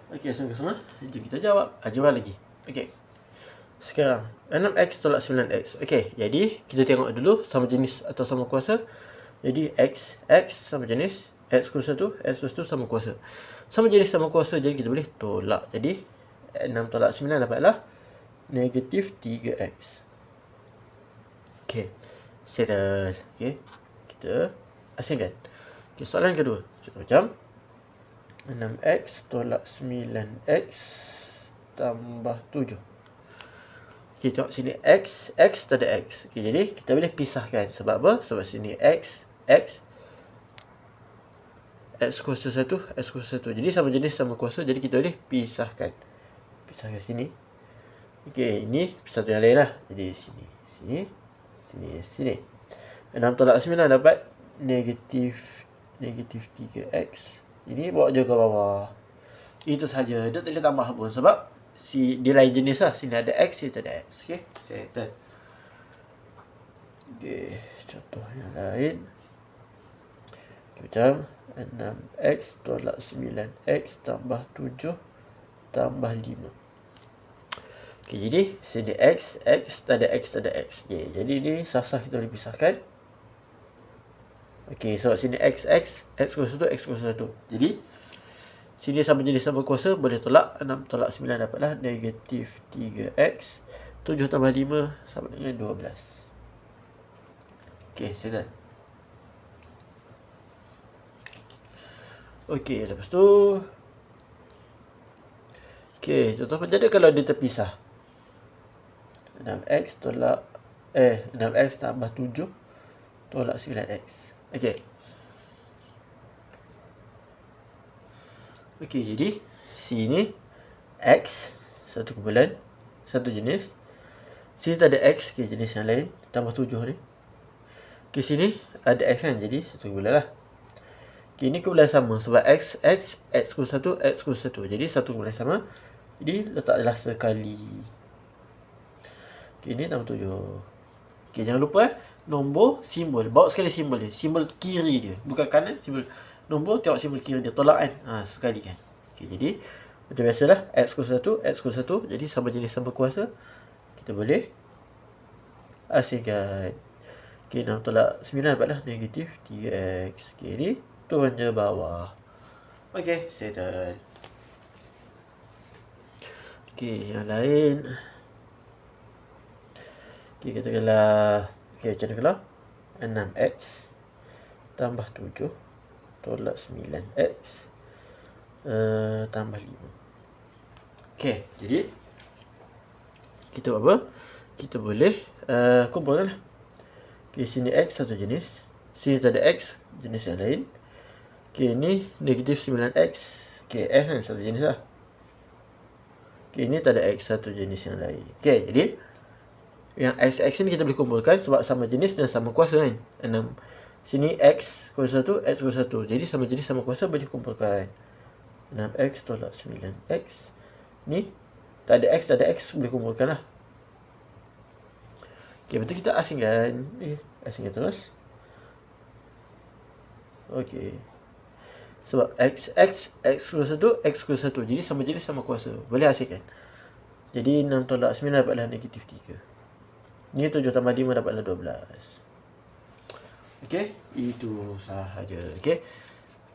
Okey, sama-sama. Jom kita jawab. Jawab lagi. Okey. Sekarang 6x tolak 9x. Okey, jadi kita tengok dulu sama jenis atau sama kuasa. Jadi x sama jenis, x kuasa 1, x kuasa 1 sama kuasa. Sama jenis sama kuasa, jadi kita boleh tolak. Jadi 6 tolak 9 dapatlah negatif 3x. Okey, settle. Okey, kita asingkan. Okey, soalan kedua. Contoh macam 6x tolak 9x tambah 7. Okey, tengok sini x tak ada x. Okey, jadi kita boleh pisahkan. Sebab apa? Sebab sini x kuasa 1, x kuasa 1. Jadi sama jenis sama kuasa, jadi kita boleh pisahkan. Pisahkan sini. Okey, ini satu yang lain lah. Jadi sini. 6 tolak 9 dapat negatif 3x. Ini bawa je ke bawah. Itu saja. Dia tak boleh tambah pun. Sebab dia lain jenis lah. Sini ada x, sini tak ada x. Okey, settle. Okey, contoh yang lain. Macam 6x tolak 9x tambah 7 tambah 5. Okey, jadi sini x tak ada x. Okey, jadi ni sah-sah kita boleh pisahkan. Okey, sebab sini x kuasa 1, x kuasa 1. Jadi sini sama jenis sama kuasa, boleh tolak. 6 tolak 9 dapatlah negatif 3x. 7 tambah 5 sama dengan 12. Okey, settle. Okey, lepas tu okey, contoh macam mana kalau dia terpisah? 6x tambah 7 tolak 9x. Okey. Okey, jadi sini x satu kumpulan, satu jenis. Sini tak ada x, okay, jenis yang lain, tambah 7 ni. Okey, sini ada x kan, jadi satu kumpulan lah. Okey, ini kumpulan sama sebab x kuasa 1, x kuasa 1. Jadi satu kumpulan sama. Jadi letaklah sekali. Okey, ini tambah 7. Okey, jangan lupa nombor simbol. Bawa sekali simbol dia. Simbol kiri dia. Bukan kanan, simbol nombor, tengok simbol kiri dia. Tolak kan? Sekali kan. Okey, jadi macam biasalah. X kuasa 1, x kuasa 1. Jadi sama jenis sama kuasa. Kita boleh asingkan. Okey, 6 tolak 9 dapatlah negatif 3x. Okey, ni turun je bawah. Okey, settle. Okey, yang lain. Okey, katakanlah. Okey, macam mana kalau 6x tambah 7 tolak 9x tambah 5. Okey, jadi kita buat apa? Kita boleh kumpulkan lah. Okey, sini x satu jenis. Sini tak ada x, jenis yang lain. Okey, ni negatif 9x. Okey, x kan satu jenis lah. Okey, ini tak ada x, satu jenis yang lain. Okey, jadi yang x ni kita boleh kumpulkan sebab sama jenis dan sama kuasa kan. 6. Sini x kuasa 1, x kuasa 1. Jadi sama jenis sama kuasa boleh kumpulkan. 6x tolak 9x. Ni tak ada x, boleh kumpulkan lah. Okey, betul, kita asingkan. Asingkan terus. Okey. Sebab x kuasa 1, x kuasa 1. Jadi sama jenis sama kuasa. Boleh asingkan. Jadi 6 tolak 9 dapatlah negatif 3. Ni 7 tambah 5 dapatlah 12. Okey, itu sahaja. Okey.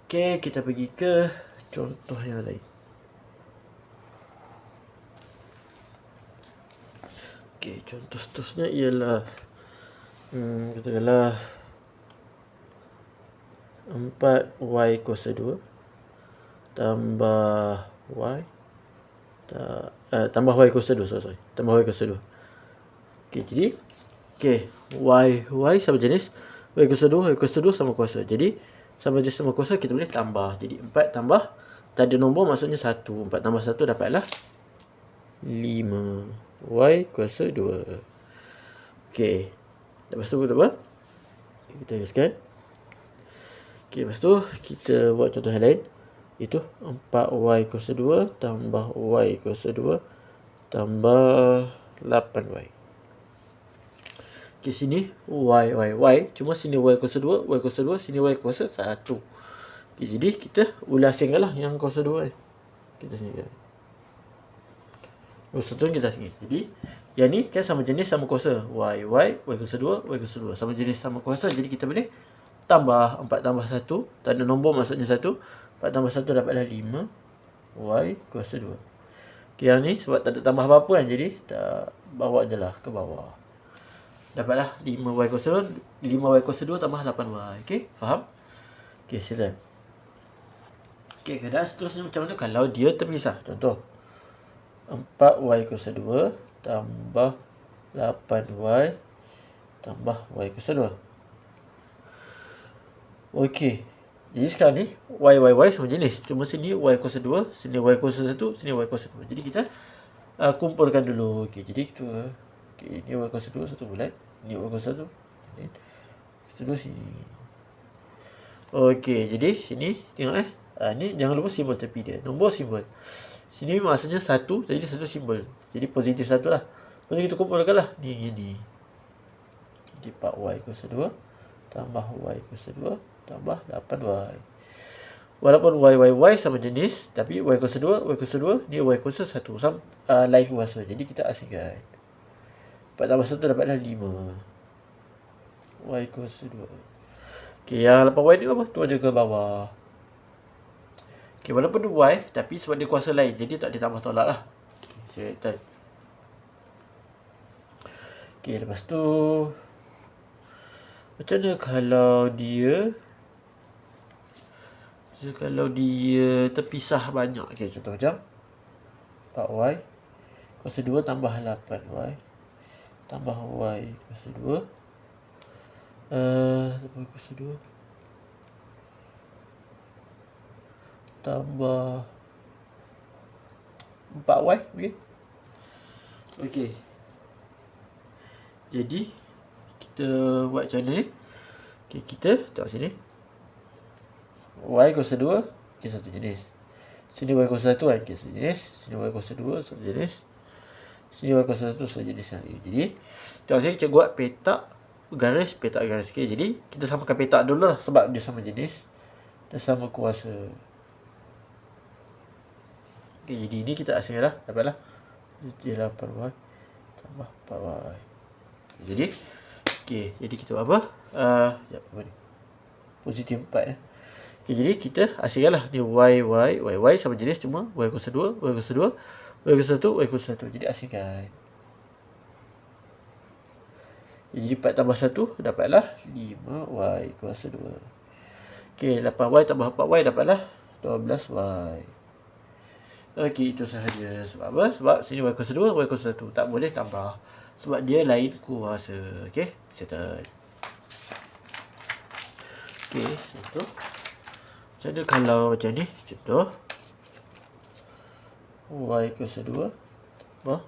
Okey, kita pergi ke contoh yang lain. Okey, contoh seterusnya ialah katakanlah 4y kuasa 2 tambah y tambah y kuasa 2, sorry. Tambah y kuasa 2. Okey, jadi y sama jenis, y kuasa 2 sama kuasa. Jadi sama jenis sama kuasa, kita boleh tambah. Jadi 4 tambah, tak ada nombor maksudnya 1. 4 tambah 1 dapatlah 5 y kuasa 2. Okey, lepas tu kita apa? Kita tuliskan. Okey, lepas tu kita buat contoh yang lain. Itu 4y kuasa 2 tambah y kuasa 2 tambah 8y. Okey, sini y. Cuma sini y kuasa 2, sini y kuasa 1. Okey, jadi kita ulasingkan lah yang kuasa 2 ni. kita asingkan. Y+1 kita asingkan. Jadi yang ni kan sama jenis sama kuasa. Y kuasa 2, Y kuasa 2. Sama jenis sama kuasa. Jadi kita boleh tambah 4 tambah 1. Tak ada nombor maksudnya 1. 4 tambah 1 dapatlah 5. Y kuasa 2. Okay, yang ni sebab tak ada tambah apa-apa kan. Jadi tak bawa je lah ke bawah. Dapatlah 5Y kuasa 2. 5Y kuasa 2 tambah 8Y. Okay, faham? Okay, sila. Okay, keadaan seterusnya macam mana kalau dia terpisah. Contoh 4Y kuasa 2 tambah 8Y tambah Y kuasa 2. Okey. Jadi sekarang ni Y sama jenis. Cuma sini Y kuasa 2, sini Y kuasa 1, sini Y kuasa 2. Jadi kita kumpulkan dulu. Okey, jadi kita ini Y kuasa 2 satu bulat. Ini Y kuasa 1. Ini kuasa 2 sini. Okey, jadi sini tengok ni jangan lupa simbol tepi dia. Nombor simbol. Sini maksudnya 1, jadi 1 simbol. Jadi positif 1 lah. Lepas kita kumpulkan lah. Ni gini. Jadi 4Y kuasa 2 tambah Y kuasa 2 tambah 8Y. Walaupun Y sama jenis, tapi Y kuasa 2, Y kuasa 2, ni Y kuasa 1. Lain kuasa. Jadi kita asingkan. 4 tambah 1 dapatlah 5. Y kuasa 2. Okey, yang 8Y ni apa? Tu je ke bawah. Okey, walaupun Y, tapi sebab dia kuasa lain, jadi tak ditambah tolak lah. Okey, saya type. Okey, lepas tu macam mana kalau dia terpisah banyak. Okey, contoh macam 4Y kuasa 2 tambah 8Y tambah Y kuasa 2 Y kuasa 2 tambah 4Y. Okey. Jadi kita buat macam mana ni? Okey, kita tengok sini. Y kuasa 2, okey, satu jenis. Sini Y kuasa 1 kan, okey, satu jenis. Sini Y kuasa 2, satu jenis. Sini Y kuasa 1, satu jenis lagi. Jadi tengok sini kita buat petak garis, petak garis. Okey, jadi kita samakan petak dulu lah sebab dia sama jenis dan sama kuasa. Okey, jadi ini kita asingkan lah. Dapatlah 8Y tambah 4Y. Jadi okey, jadi kita buat apa? Apa ni? Positif 4 Okey, jadi kita asingkan lah. Ni Y sama jenis cuma Y kuasa 2, Y kuasa 2, Y kuasa 1, Y kuasa 1. Jadi asingkan. Jadi 4 tambah 1 dapatlah 5Y kuasa 2. Okey, 8Y tambah 4Y dapatlah 12Y. Okey, itu sahaja. Sebab apa? Sebab sini Y kuasa 2, Y kuasa 1. Tak boleh tambah. Sebab dia lain kuasa. Okey, settle. Okey, contoh. Macam mana kalau macam ni? Contoh. Y kuasa 2 tambah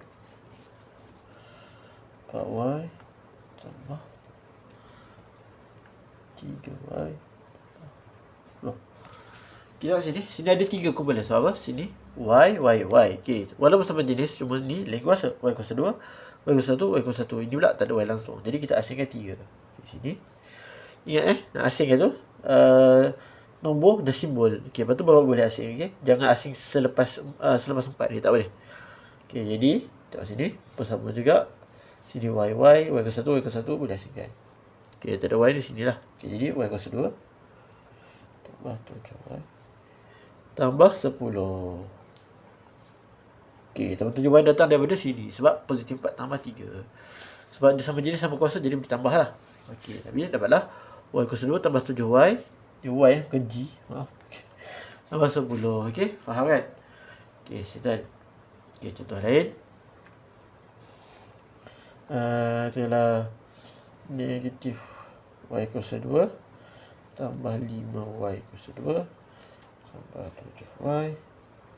4Y tambah 3Y. Kita sini. Sini ada 3 kumpulan. Sebab apa? Sini Y. Okey. Walaupun sama jenis, cuma ni lain kuasa. Y kuasa 2, Y kuasa 1, Y kuasa 1. Ini pula tak ada Y langsung. Jadi kita asingkan 3. Sini. Ingat nak asingkan tu. Nombor dan simbol. Okey, lepas tu baru boleh asing. Okey. Jangan asing selepas 4 ni. Tak boleh. Okey, jadi tengok sini. Bersama juga. Sini Y kuasa 1, Y kuasa 1 boleh asingkan. Okey, tak ada Y di sini lah. Okey, jadi Y kuasa 2 tambah 7Y tambah 10. Okey, tambah 7Y datang daripada sini. Sebab positif 4 tambah 3. Sebab dia sama jenis sama kuasa, jadi ditambah lah. Okey, tapi dapatlah Y kuasa 2 tambah 7Y. Dia Y ke G. Maaf. Tambah 10. Okey, faham kan? Okey, settle. Okey, contoh lain. Itulah negatif Y kuasa 2 tambah 5Y kuasa 2 tambah 7Y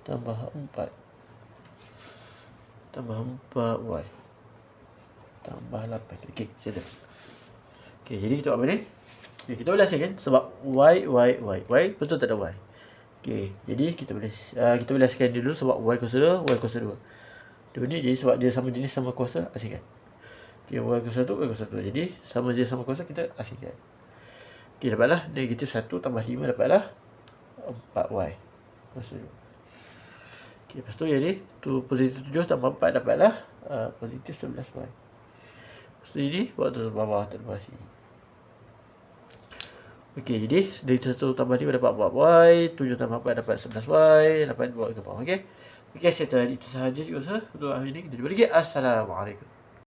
tambah 4 tambah 4Y tambah 8. Okey, settle. Okey, jadi kita buat apa ni? Okay, kita boleh asingkan sebab Y betul tak ada Y. Okey, jadi kita boleh asingkan dulu sebab Y kuasa 2, Y kuasa 2. Dia ni jadi sebab dia sama jenis sama kuasa, asingkan. Okey, Y kuasa 1, Y kuasa 1. Jadi sama jenis sama kuasa, kita asingkan. Okey, dapatlah negatif 1 tambah 5 dapatlah 4Y kuasa 2. Okay, lepas tu yang ni, tu positif 7 tambah 4 dapatlah positif 11y. Lepas tu ini, buat terus bawah terlepas sini. Okay, jadi dari 1 tambah 5 dapat 4y, 7 tambah 4 dapat 11y, 8 bawa ke bawah. Okay, saya telah itu sahaja untuk hari ini. Kita jumpa lagi. Assalamualaikum.